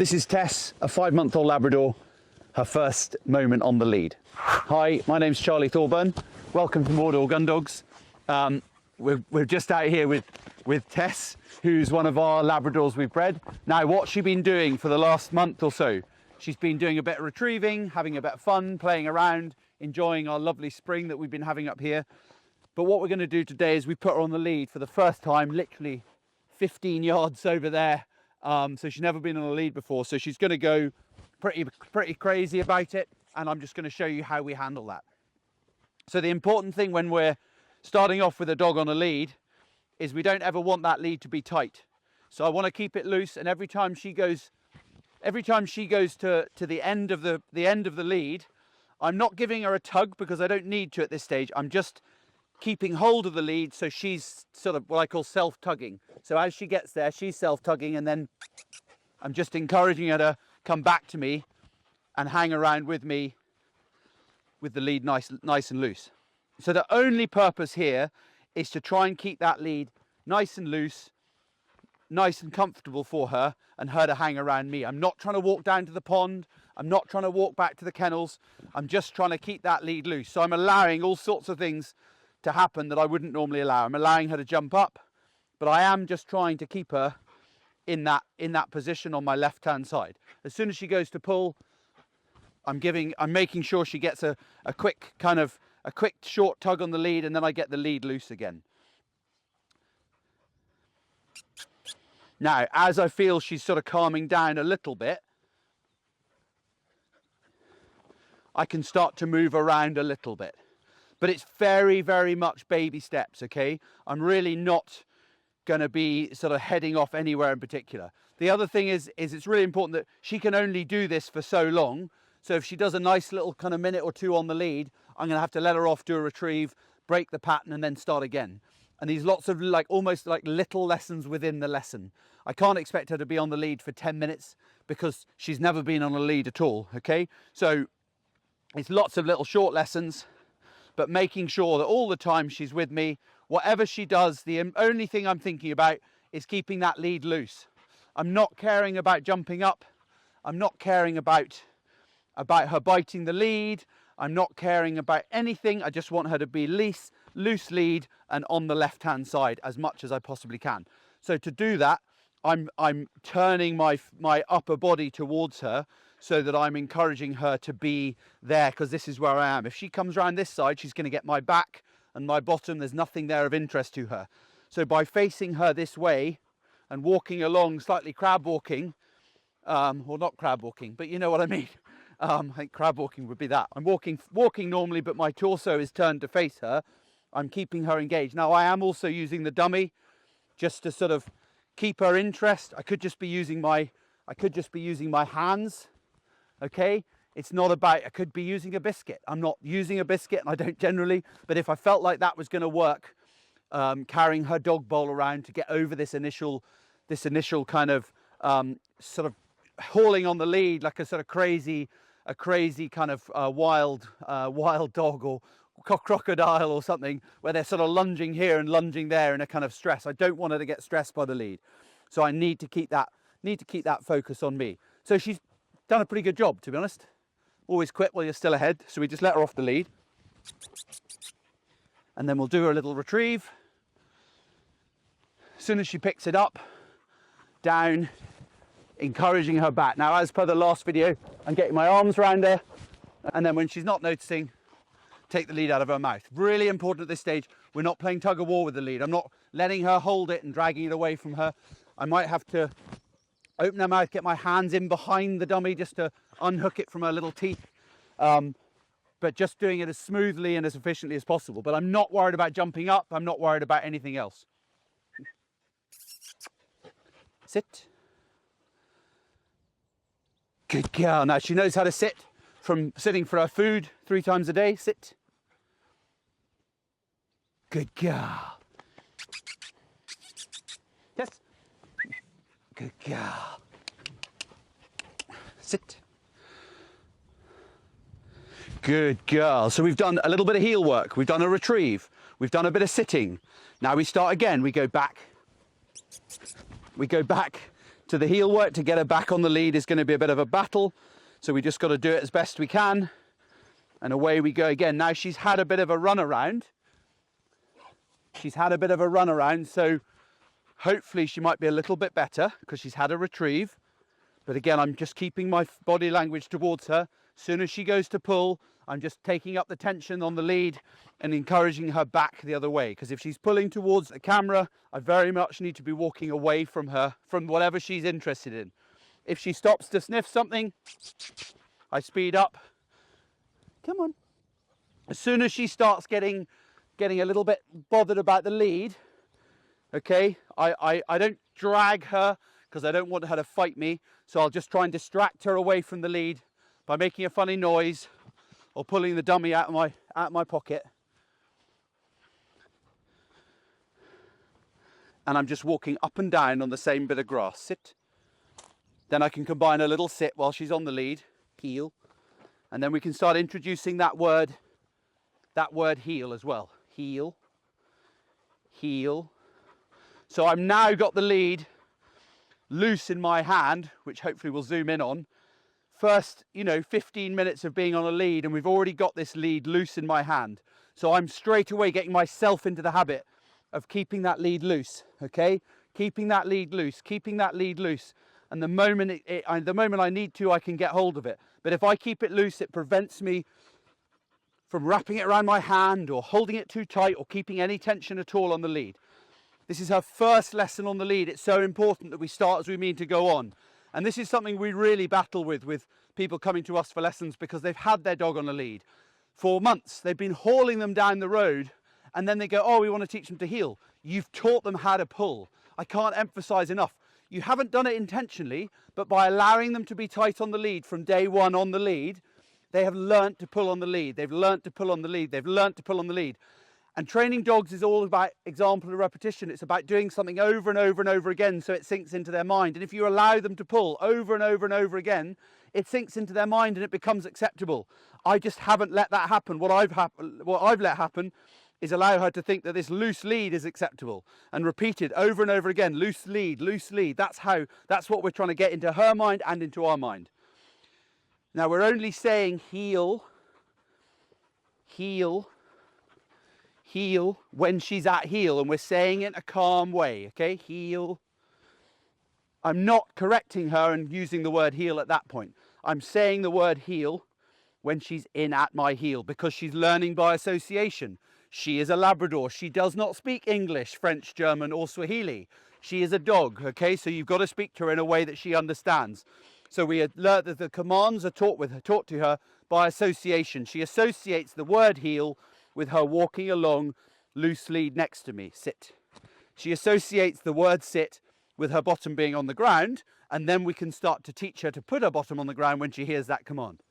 This is Tess, a 5-month-old Labrador, her first moment on the lead. Hi, my name's Charlie Thorburn. Welcome to Mordor Gun Dogs. We're just out here with Tess, who's one of our Labradors we've bred. Now, what's she been doing for the last month or so? She's been doing a bit of retrieving, having a bit of fun, playing around, enjoying our lovely spring that we've been having up here. But what we're going to do today is we put her on the lead for the first time, literally 15 yards over there. So she's never been on a lead before, so she's going to go pretty crazy about it, and I'm just going to show you how we handle that. So the important thing when we're starting off with a dog on a lead is we don't ever want that lead to be tight. So I want to keep it loose, and every time she goes to the end of the lead, I'm not giving her a tug because I don't need to at this stage. I'm just keeping hold of the lead, so she's sort of what I call self-tugging. So as she gets there, she's self-tugging, and then I'm just encouraging her to come back to me and hang around with me with the lead nice and loose. So the only purpose here is to try and keep that lead nice and loose, nice and comfortable for her, and her to hang around me. I'm not trying to walk down to the pond. I'm not trying to walk back to the kennels. I'm just trying to keep that lead loose. So I'm allowing all sorts of things to happen that I wouldn't normally allow. I'm allowing her to jump up, but I am just trying to keep her in that position on my left-hand side. As soon as she goes to pull, I'm making sure she gets a quick short tug on the lead, and then I get the lead loose again. Now, as I feel she's sort of calming down a little bit, I can start to move around a little bit. But it's very, very much baby steps, okay? I'm really not going to be sort of heading off anywhere in particular. The other thing is it's really important that she can only do this for so long. So if she does a nice little kind of minute or two on the lead, I'm going to have to let her off, do a retrieve, break the pattern, and then start again. And these lots of almost like little lessons within the lesson. I can't expect her to be on the lead for 10 minutes because she's never been on a lead at all, okay? So it's lots of little short lessons, but making sure that all the time she's with me, whatever she does, the only thing I'm thinking about is keeping that lead loose. I'm not caring about jumping up. I'm not caring about her biting the lead. I'm not caring about anything. I just want her to be loose lead and on the left-hand side as much as I possibly can. So to do that, I'm turning my upper body towards her, so that I'm encouraging her to be there, because this is where I am. If she comes around this side, she's going to get my back and my bottom. There's nothing there of interest to her. So by facing her this way and walking along, slightly crab walking, or not crab walking, but you know what I mean. I think crab walking would be that. I'm walking normally, but my torso is turned to face her. I'm keeping her engaged. Now I am also using the dummy just to sort of keep her interest. I could just be using my hands. Okay, it's not about, I could be using a biscuit. I'm not using a biscuit, and I don't generally, but if I felt like that was going to work, carrying her dog bowl around to get over this initial kind of sort of hauling on the lead like a sort of crazy kind of wild dog or crocodile or something, where they're sort of lunging here and lunging there in a kind of stress. I don't want her to get stressed by the lead, so I need to keep that focus on me. So she's done a pretty good job, to be honest. Always quit while you're still ahead, so we just let her off the lead, and then we'll do her a little retrieve. As soon as she picks it up, down, encouraging her back. Now, as per the last video, I'm getting my arms around her, and then when she's not noticing, take the lead out of her mouth. Really important at this stage. We're not playing tug of war with the lead. I'm not letting her hold it and dragging it away from her. I might have to open her mouth, get my hands in behind the dummy just to unhook it from her little teeth. But just doing it as smoothly and as efficiently as possible. But I'm not worried about jumping up. I'm not worried about anything else. Sit. Good girl. Now she knows how to sit from sitting for her food 3 times a day. Sit. Good girl. Yes. Good girl. Sit. Good girl. So we've done a little bit of heel work. We've done a retrieve. We've done a bit of sitting. Now we start again. We go back to the heel work. To get her back on the lead is going to be a bit of a battle. So we just got to do it as best we can. And away we go again. Now she's had a bit of a run around. So hopefully she might be a little bit better because she's had a retrieve. But again, I'm just keeping my body language towards her. As soon as she goes to pull, I'm just taking up the tension on the lead and encouraging her back the other way. Because if she's pulling towards the camera, I very much need to be walking away from her, from whatever she's interested in. If she stops to sniff something, I speed up. Come on. As soon as she starts getting a little bit bothered about the lead, okay, I don't drag her because I don't want her to fight me. So I'll just try and distract her away from the lead by making a funny noise or pulling the dummy out of my pocket. And I'm just walking up and down on the same bit of grass. Sit. Then I can combine a little sit while she's on the lead, heel. And then we can start introducing that word heel as well. Heel, heel. So I've now got the lead loose in my hand, which hopefully we'll zoom in on. First, 15 minutes of being on a lead, and we've already got this lead loose in my hand. So I'm straight away getting myself into the habit of keeping that lead loose, okay? Keeping that lead loose, keeping that lead loose. And the moment I need to, I can get hold of it. But if I keep it loose, it prevents me from wrapping it around my hand or holding it too tight or keeping any tension at all on the lead. This is her first lesson on the lead. It's so important that we start as we mean to go on. And this is something we really battle with people coming to us for lessons because they've had their dog on a lead for months. They've been hauling them down the road and then they go, oh, we want to teach them to heel. You've taught them how to pull. I can't emphasize enough. You haven't done it intentionally, but by allowing them to be tight on the lead from day one on the lead, they have learnt to pull on the lead. They've learnt to pull on the lead. They've learnt to pull on the lead. And training dogs is all about example and repetition. It's about doing something over and over and over again so it sinks into their mind. And if you allow them to pull over and over and over again, it sinks into their mind and it becomes acceptable. I just haven't let that happen. What I've let happen is allow her to think that this loose lead is acceptable and repeat it over and over again. Loose lead, loose lead. That's what we're trying to get into her mind and into our mind. Now we're only saying heel, heel, heel when she's at heel, and we're saying it in a calm way, okay? Heel. I'm not correcting her and using the word heel at that point. I'm saying the word heel when she's in at my heel because she's learning by association. She is a Labrador. She does not speak English, French, German, or Swahili. She is a dog, okay? So you've got to speak to her in a way that she understands. So we learn that the commands are taught to her by association. She associates the word heel with her walking along loose lead next to me. Sit. She associates the word sit with her bottom being on the ground, and then we can start to teach her to put her bottom on the ground when she hears that command.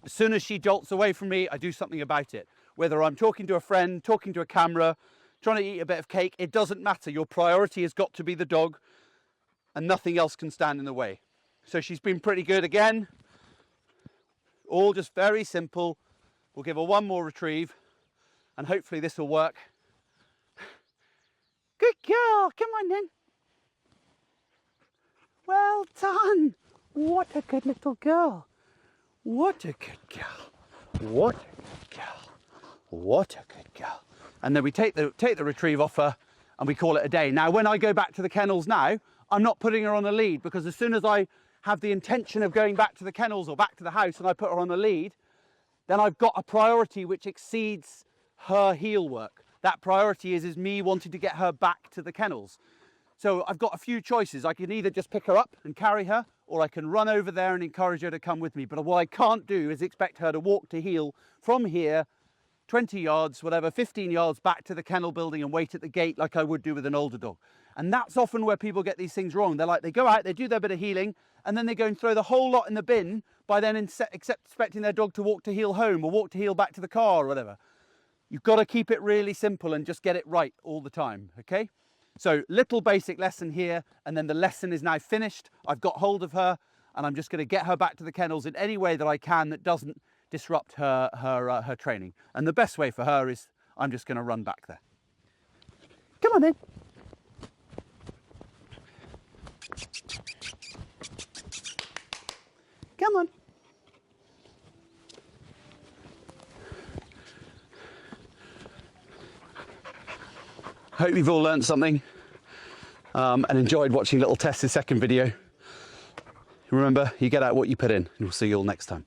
As soon as she jolts away from me, I do something about it. Whether I'm talking to a friend, talking to a camera, trying to eat a bit of cake, it doesn't matter. Your priority has got to be the dog, and nothing else can stand in the way. So she's been pretty good again. All just very simple. We'll give her one more retrieve, and hopefully this will work. Good girl, come on then. Well done. What a good little girl. What a good girl. What a good girl. What a good girl. And then we take the retrieve off her and we call it a day. Now, when I go back to the kennels now, I'm not putting her on a lead because as soon as I have the intention of going back to the kennels or back to the house and I put her on a lead, then I've got a priority which exceeds her heel work. That priority is me wanting to get her back to the kennels. So I've got a few choices. I can either just pick her up and carry her, or I can run over there and encourage her to come with me. But what I can't do is expect her to walk to heel from here 20 yards, whatever, 15 yards back to the kennel building and wait at the gate like I would do with an older dog. And that's often where people get these things wrong. They go out, they do their bit of healing, and then they go and throw the whole lot in the bin by then expecting their dog to walk to heel home or walk to heel back to the car or whatever. You've got to keep it really simple and just get it right all the time, okay? So little basic lesson here, and then the lesson is now finished. I've got hold of her, and I'm just going to get her back to the kennels in any way that I can that doesn't disrupt her training. And the best way for her is I'm just going to run back there. Come on then. Come on. Hope you've all learned something and enjoyed watching little Tess's second video. Remember, you get out what you put in, and we'll see you all next time.